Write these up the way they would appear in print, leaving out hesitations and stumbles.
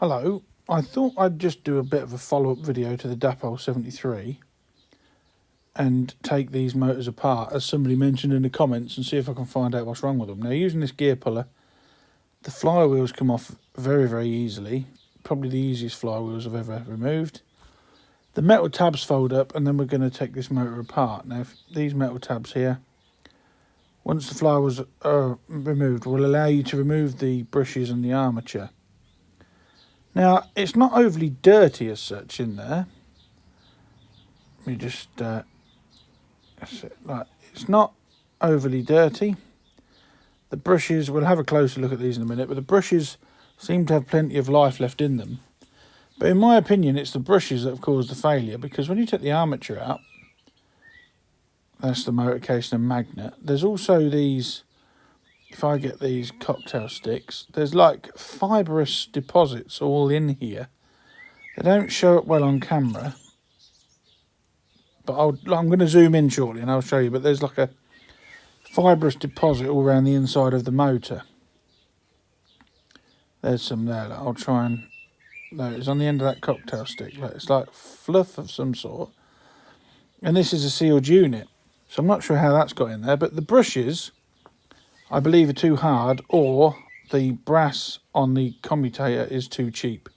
Hello, I thought I'd just do a bit of a follow-up video to the Dapol 73 and take these motors apart, as somebody mentioned in the comments, and see if I can find out what's wrong with them. Now, using this gear puller, the flywheels come off very, very easily. Probably the easiest flywheels I've ever removed. The metal tabs fold up, and then we're going to take this motor apart. Now, these metal tabs here, once the flywheels are removed, will allow you to remove the brushes and the armature. Now, it's not overly dirty as such in there. Let me just, it's not overly dirty. The brushes, we'll have a closer look at these in a minute, but the brushes seem to have plenty of life left in them. But in my opinion, it's the brushes that have caused the failure, because when you take the armature out, that's the motor casing and magnet. There's also these, if I get these cocktail sticks, there's like fibrous deposits all in here. They don't show up well on camera, but I'm going to zoom in shortly and I'll show you. But there's like a fibrous deposit all around the inside of the motor. There's some there. I'll try and... There, it's on the end of that cocktail stick. Look, it's like fluff of some sort. And this is a sealed unit. So I'm not sure how that's got in there. But the brushes, I believe, are too hard, or the brass on the commutator is too cheap,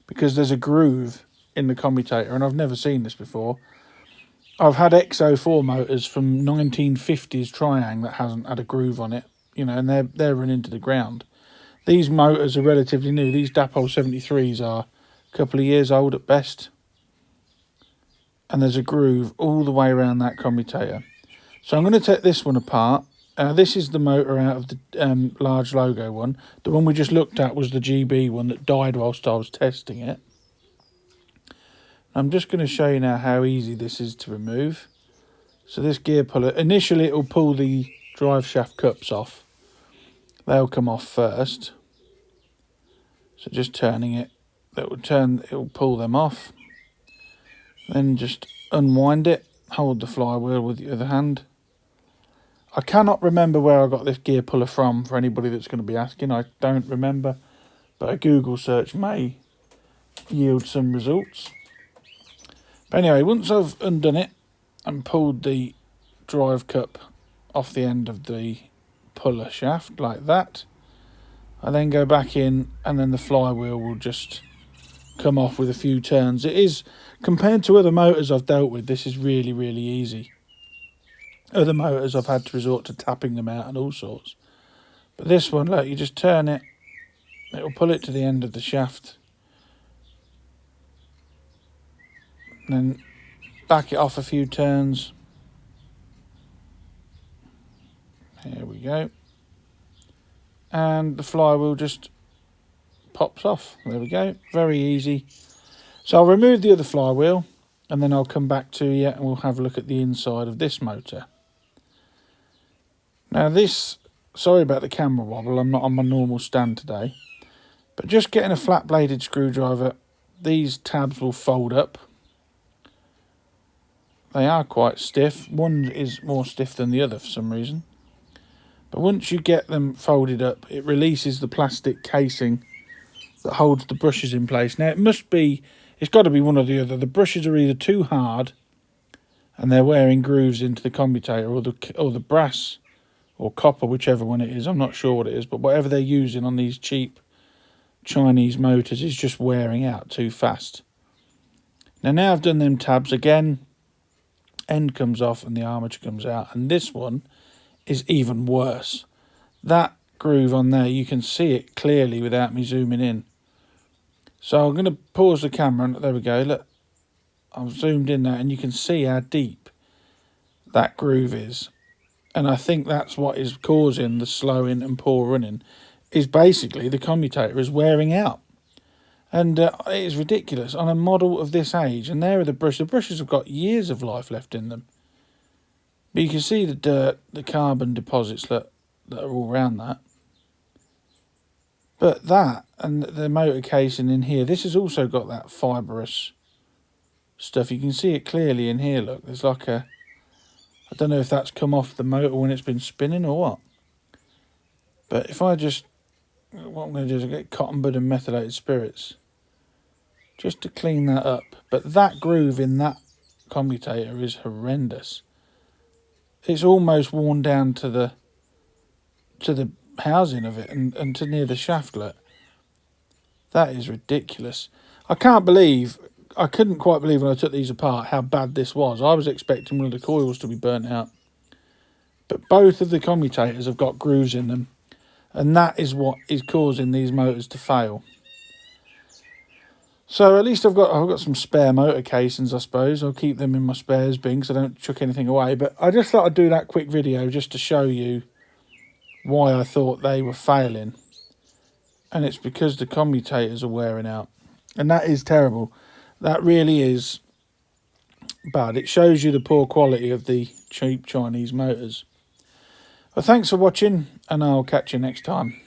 because there's a groove in the commutator, and I've never seen this before. I've had XO4 motors from 1950s Triang that hasn't had a groove on it, you know, and they're run into the ground. These motors are relatively new. These Dapol 73s are a couple of years old at best, and there's a groove all the way around that commutator. So I'm going to take this one apart. This is the motor out of the large logo one. The one we just looked at was the GB one that died whilst I was testing it. I'm just going to show you now how easy this is to remove. So this gear puller, initially it will pull the drive shaft cups off. They'll come off first. So just turning it, it will pull them off. Then just unwind it, hold the flywheel with the other hand. I cannot remember where I got this gear puller from, for anybody that's going to be asking. I don't remember, but a Google search may yield some results. But anyway, once I've undone it and pulled the drive cup off the end of the puller shaft like that, I then go back in, and then the flywheel will just come off with a few turns. It is, compared to other motors I've dealt with, this is really, really easy. Other motors I've had to resort to tapping them out and all sorts. But this one, look, you just turn it, it will pull it to the end of the shaft. And then back it off a few turns. Here we go. And the flywheel just pops off. There we go. Very easy. So I'll remove the other flywheel, and then I'll come back to you and we'll have a look at the inside of this motor. Now this, sorry about the camera wobble, I'm not on my normal stand today. But just getting a flat bladed screwdriver, these tabs will fold up. They are quite stiff. One is more stiff than the other for some reason. But once you get them folded up, it releases the plastic casing that holds the brushes in place. Now it's got to be one or the other. The brushes are either too hard and they're wearing grooves into the commutator, or the brass or copper, whichever one it is. I'm not sure what it is, but whatever they're using on these cheap Chinese motors is just wearing out too fast. Now I've done them tabs again, end comes off and the armature comes out, and this one is even worse. That groove on there, you can see it clearly without me zooming in. So I'm going to pause the camera, and there we go. Look, I've zoomed in there and you can see how deep that groove is. And I think that's what is causing the slowing and poor running, is basically the commutator is wearing out. And it is ridiculous on a model of this age. And there are the brushes. The brushes have got years of life left in them. But you can see the dirt, the carbon deposits that are all around that. But that, and the motor casing in here, this has also got that fibrous stuff. You can see it clearly in here, look. There's like a... I don't know if that's come off the motor when it's been spinning or what. But if I just what I'm going to do is get cotton bud and methylated spirits just to clean that up. But that groove in that commutator is horrendous. It's almost worn down to the housing of it and to near the shaftlet. That is ridiculous. I couldn't quite believe when I took these apart how bad this was. I was expecting one of the coils to be burnt out. But both of the commutators have got grooves in them, and that is what is causing these motors to fail. So at least I've got some spare motor casings, I suppose. I'll keep them in my spares bin because I don't chuck anything away. But I just thought I'd do that quick video just to show you why I thought they were failing. And it's because the commutators are wearing out. And that is terrible. That really is bad. It shows you the poor quality of the cheap Chinese motors. Well, thanks for watching, and I'll catch you next time.